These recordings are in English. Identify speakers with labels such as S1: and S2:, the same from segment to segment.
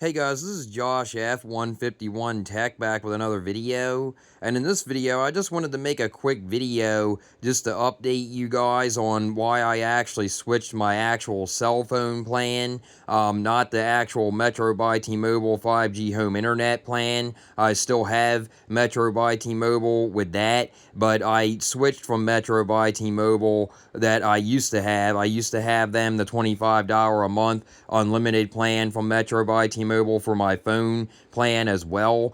S1: Hey guys, this is Josh F151 Tech back with another video. And in this video, I just wanted to make a quick video just to update you guys on why I actually switched my actual cell phone plan, not the actual Metro by T-Mobile 5G home internet plan. I still have Metro by T-Mobile with that, but I switched from Metro by T-Mobile that I used to have. I used to have them the $25 a month unlimited plan from Metro by T-Mobile for my phone plan as well.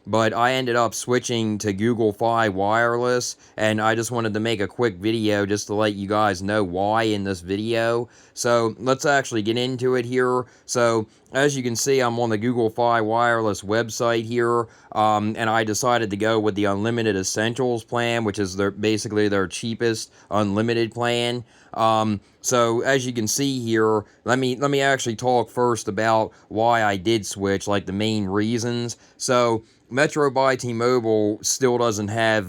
S1: But I ended up switching to Google Fi Wireless, and I just wanted to make a quick video just to let you guys know why in this video. So let's actually get into it here. So as you can see, I'm on the Google Fi Wireless website here, and I decided to go with the Unlimited Essentials plan, which is basically their cheapest unlimited plan. So as you can see here, let me actually talk first about why I did switch, like the main reasons. So Metro by T-Mobile still doesn't have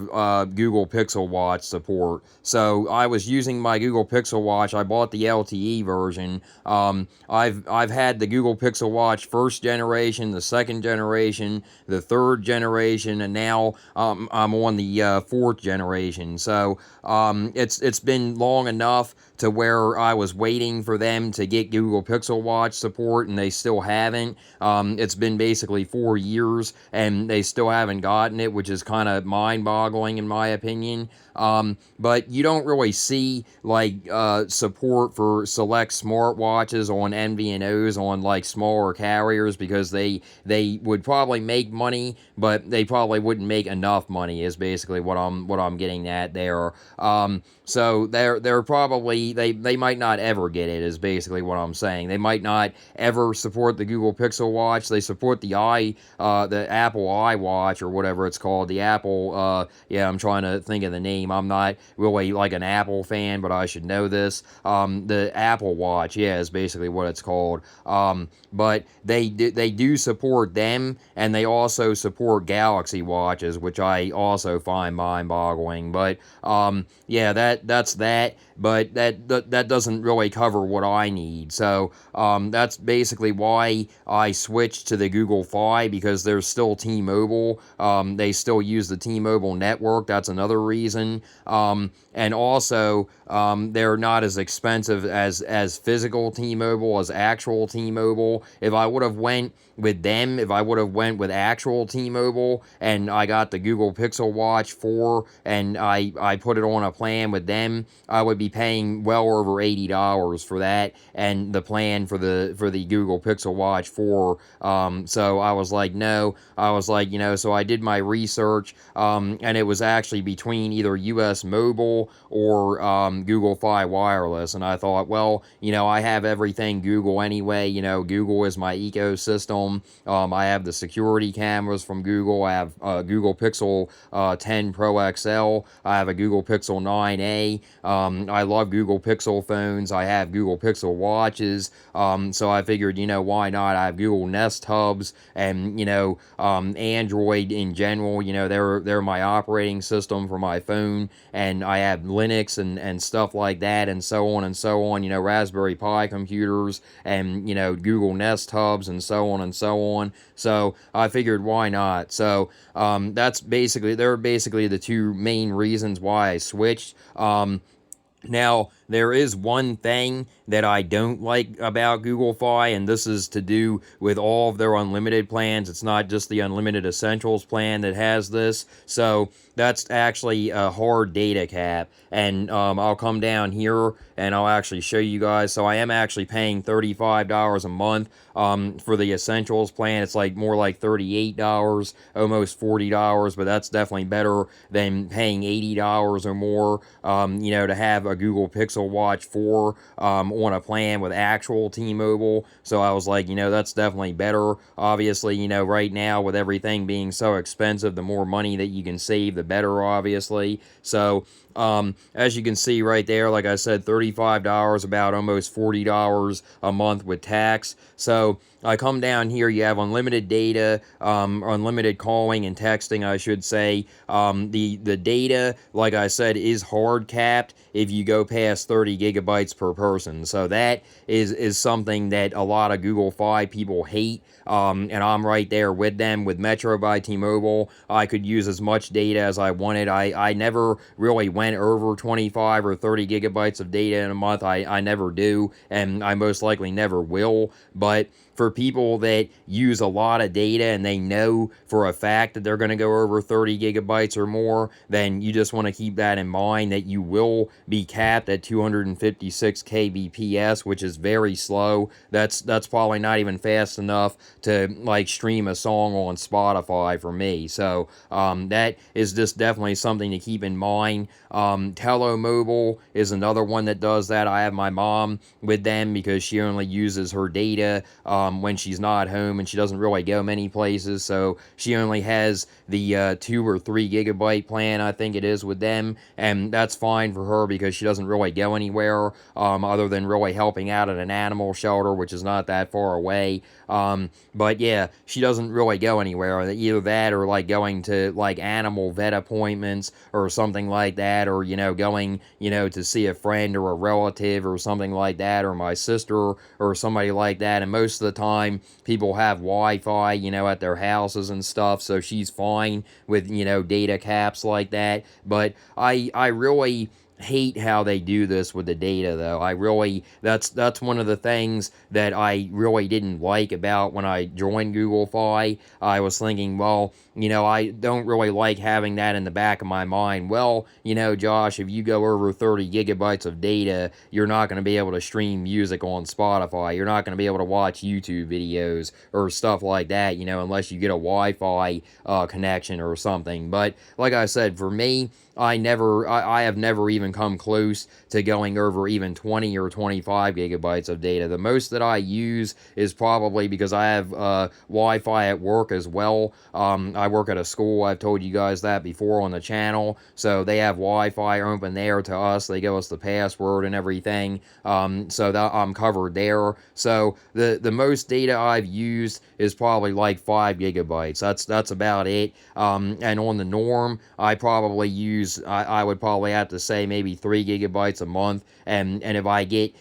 S1: Google Pixel Watch support. So I was using my Google Pixel Watch. I bought the LTE version. I've had the Google Pixel Watch first generation, the second generation, the third generation, and now I'm on the fourth generation. So it's been long enough to where I was waiting for them to get Google Pixel Watch support, and they still haven't. It's been basically 4 years, and they still haven't gotten it, which is kind of mind-boggling in my opinion. But you don't really see like support for select smartwatches on MVNOs on like smaller carriers because they would probably make money, but they probably wouldn't make enough money. Is basically what I'm getting at there. So they're probably they might not ever get it. Is basically what I'm saying. They might not ever support the Google Pixel Watch. They support the Apple iWatch or whatever it's called. The Apple yeah, I'm trying to think of the name. I'm not really like an Apple fan, but I should know this. The Apple Watch, yeah, is basically what it's called. But they do support them, and they also support Galaxy watches, which I also find mind-boggling. But yeah, that's that. But that doesn't really cover what I need. So that's basically why I switched to the Google Fi, because there's still T-Mobile. They still use the T-Mobile network. That's another reason. And also, they're not as expensive as physical T-Mobile, as actual T-Mobile. If I would have went with them, if I would have went with actual T-Mobile, and I got the Google Pixel Watch 4, and I put it on a plan with them, I would be paying well over $80 for that, and the plan for the Google Pixel Watch 4. So I was like, no. I was like, so I did my research, and it was actually between either US Mobile or Google Fi Wireless, and I thought, well, I have everything Google anyway. Google is my ecosystem. I have the security cameras from Google. I have Google Pixel 10 Pro XL. I have a Google Pixel 9a. I love Google Pixel phones. I have Google Pixel watches. So I figured, why not? I have Google Nest Hubs, and Android in general. They're my operating system for my phone, and I have Linux and stuff like that, and so on and so on. Raspberry Pi computers, and Google Nest Hubs, and so on and so on. So I figured, why not? So they're basically the two main reasons why I switched. Now, there is one thing that I don't like about Google Fi, and this is to do with all of their unlimited plans. It's not just the Unlimited Essentials plan that has this. So that's actually a hard data cap. And I'll come down here and I'll actually show you guys. So I am actually paying $35 a month for the Essentials plan. It's like more like $38, almost $40, but that's definitely better than paying $80 or more, to have a Google Pixel Watch 4 on a plan with actual T-Mobile. So I was like, that's definitely better. Obviously, right now with everything being so expensive, the more money that you can save, the better, obviously. So As you can see right there, like I said, $35, about almost $40 a month with tax. So I come down here, you have unlimited data, unlimited calling and texting, I should say. The data, like I said, is hard capped if you go past 30 gigabytes per person. So that is something that a lot of Google Fi people hate. And I'm right there with them. With Metro by T-Mobile, I could use as much data as I wanted. I never really went over 25 or 30 gigabytes of data in a month. I never do, and I most likely never will. But for people that use a lot of data and they know for a fact that they're going to go over 30 gigabytes or more, then you just want to keep that in mind, that you will be capped at 256 kbps, which is very slow. That's probably not even fast enough to like stream a song on Spotify for me. So that is just definitely something to keep in mind. Tello Mobile is another one that does that. I have my mom with them because she only uses her data when she's not home, and she doesn't really go many places, so she only has the 2 or 3 gigabyte plan, I think it is, with them, and that's fine for her because she doesn't really go anywhere other than really helping out at an animal shelter, which is not that far away. But yeah, she doesn't really go anywhere. Either that or like going to like animal vet appointments or something like that, or going to see a friend or a relative or something like that, or my sister or somebody like that. And most of the time people have Wi-Fi at their houses and stuff, so she's fine with data caps like that. But I really hate how they do this with the data, though. That's one of the things that I really didn't like about when I joined Google Fi. I was thinking, well, I don't really like having that in the back of my mind. Well, Josh, if you go over 30 gigabytes of data, you're not going to be able to stream music on Spotify. You're not going to be able to watch YouTube videos or stuff like that, unless you get a Wi-Fi connection or something. But like I said, for me, I have never even come close to going over even 20 or 25 gigabytes of data. The most that I use is probably because I have Wi-Fi at work as well. I work at a school. I've told you guys that before on the channel. So they have Wi-Fi open there to us. They give us the password and everything. So that I'm covered there. So the most data I've used is probably like 5 gigabytes. That's about it. And on the norm, I probably use, I would probably have to say maybe 3 gigabytes a month. And if I get,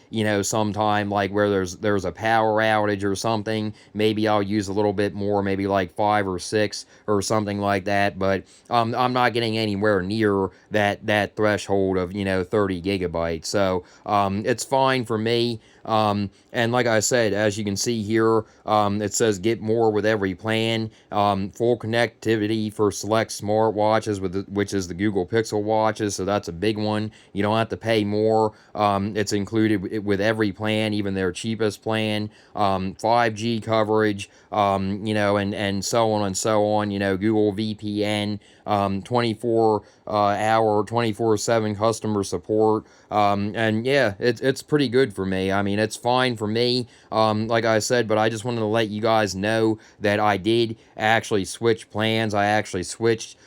S1: sometime like where there's a power outage or something, maybe I'll use a little bit more, maybe like 5 or 6 or something like that. But I'm not getting anywhere near that threshold of 30 gigabytes. So it's fine for me. And like I said, as you can see here, it says get more with every plan. Full connectivity for select smartwatches, which is the Google Pixel watches, so that's a big one. You don't have to pay more. It's included with every plan, even their cheapest plan. 5G coverage, and so on and so on. Google VPN, 24-hour, 24/7 customer support. And yeah, it's pretty good for me. I mean, it's fine for me, like I said, but I just wanted to let you guys know that I did actually switch plans. I actually switched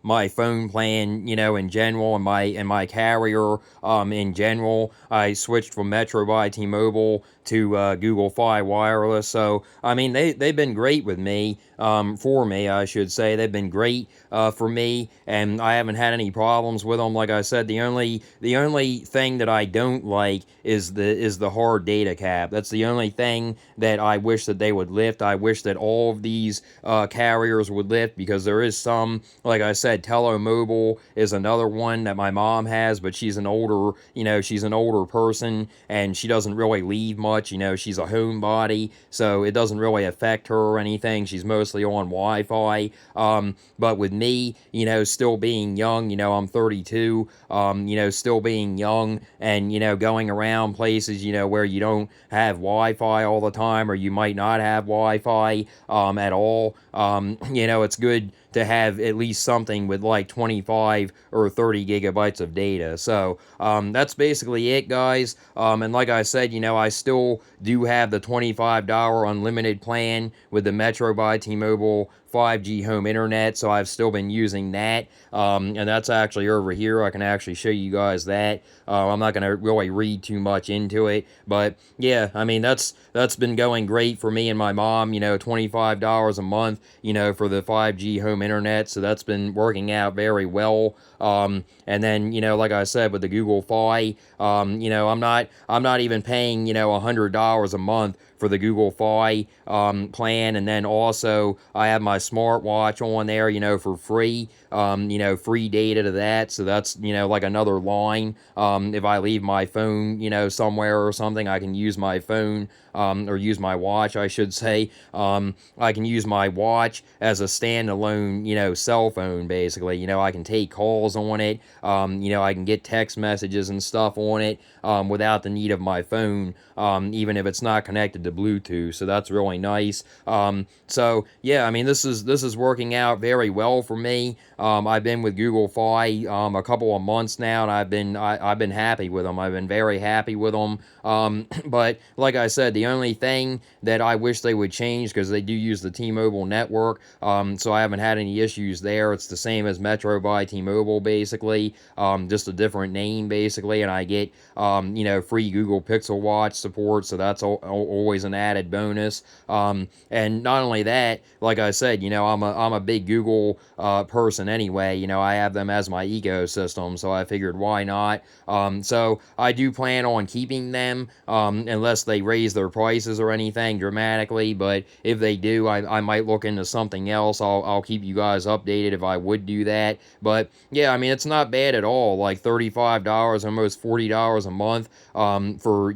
S1: my phone plan, in general, and my carrier in general. I switched from Metro by T-Mobile to Google Fi Wireless. So I mean, they've been great with me, for me, I should say. They've been great for me, and I haven't had any problems with them. Like I said, the only thing that I don't like is the hard data cap. That's the only thing that I wish that they would lift. I wish that all of these carriers would lift, because there is some, like I said, Tello Mobile is another one that my mom has, but she's an older person, and she doesn't really leave much. She's a homebody, so it doesn't really affect her or anything. She's mostly on Wi-Fi. But with me, still being young, I'm 32, still being young, and, going around places, where you don't have Wi-Fi all the time, or you might not have Wi-Fi at all, it's good to have at least something with like 25 or 30 gigabytes of data. So that's basically it, guys. And like I said, I still do have the $25 unlimited plan with the Metro by T-Mobile 5G home internet, so I've still been using that. And that's actually over here. I can actually show you guys that. I'm not going to really read too much into it, but yeah, I mean, that's been going great for me and my mom, $25 a month, for the 5G home internet, so that's been working out very well. And then, like I said, with the Google Fi, I'm not even paying, $100 a month for the Google Fi plan, and then also I have my smartwatch on there, for free, free data to that, so that's, like another line. If I leave my phone, somewhere or something, I can use my phone, or use my watch, I should say. I can use my watch as a standalone, cell phone, basically. I can take calls on it, I can get text messages and stuff on it, without the need of my phone, even if it's not connected to Bluetooth, so that's really nice. So yeah, I mean, this is working out very well for me. I've been with Google Fi a couple of months now, and I've been happy with them. I've been very happy with them. But like I said, the only thing that I wish they would change, because they do use the T-Mobile network, so I haven't had any issues there. It's the same as Metro by T-Mobile, basically, just a different name, basically, and I get free Google Pixel Watch support, so that's always an added bonus. And not only that, like I said, I'm a big Google person anyway. I have them as my ecosystem, so I figured why not. So I do plan on keeping them, unless they raise their prices or anything dramatically, but if they do, I might look into something else. I'll keep you guys updated if I would do that. But yeah, I mean, it's not bad at all, like $35, almost $40 a month, for,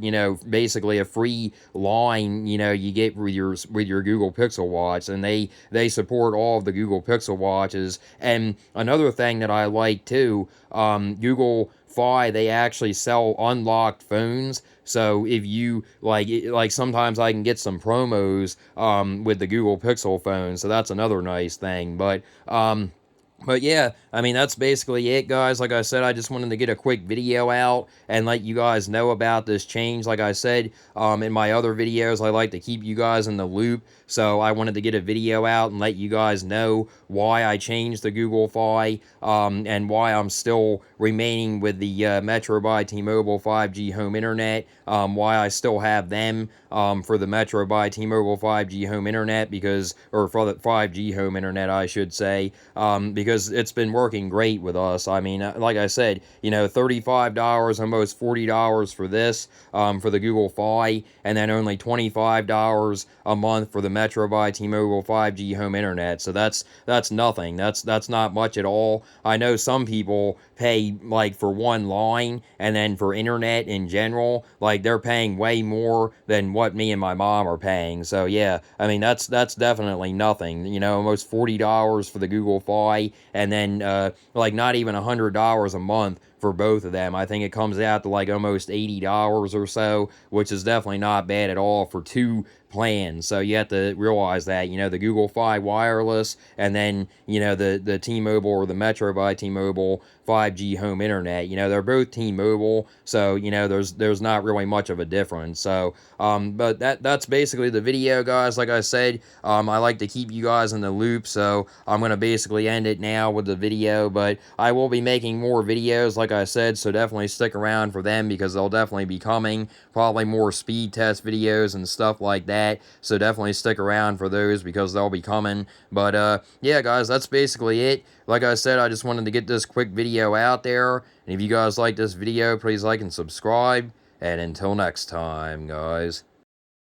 S1: basically a free line, you get with your Google Pixel Watch, and they support all of the Google Pixel Watches. And another thing that I like too, Google Fi, they actually sell unlocked phones. So if you like sometimes I can get some promos with the Google Pixel phone, so that's another nice thing. But yeah, I mean, that's basically it, guys. Like I said, I just wanted to get a quick video out and let you guys know about this change. Like I said, in my other videos, I like to keep you guys in the loop. So I wanted to get a video out and let you guys know why I changed the Google Fi, and why I'm still remaining with the Metro by T-Mobile 5G home internet, why I still have them for the Metro by T-Mobile 5G home internet, or for the 5G home internet, I should say, because it's been working great with us. I mean, like I said, $35, almost $40 for this, for the Google Fi, and then only $25 a month for the Metro by T-Mobile 5G home internet. So that's nothing. That's not much at all. I know some people pay like for one line, and then for internet in general, like they're paying way more than what me and my mom are paying. So yeah, I mean, that's definitely nothing. Almost $40 for the Google Fi, and then like not even $100 a month for both of them. I think it comes out to like almost $80 or so, which is definitely not bad at all for two plans. So you have to realize that, the Google Fi wireless, and then, the T-Mobile or the Metro by T-Mobile 5G home internet, they're both T-Mobile, so, there's not really much of a difference. So, but that's basically the video, guys. Like I said, I like to keep you guys in the loop, so I'm going to basically end it now with the video, but I will be making more videos, like I said, so definitely stick around for them, because they'll definitely be coming, probably more speed test videos and stuff like that. So definitely stick around for those, because they'll be coming. But yeah, guys, that's basically it. Like I said, I just wanted to get this quick video out there, and if you guys like this video, please like and subscribe, and until next time, guys.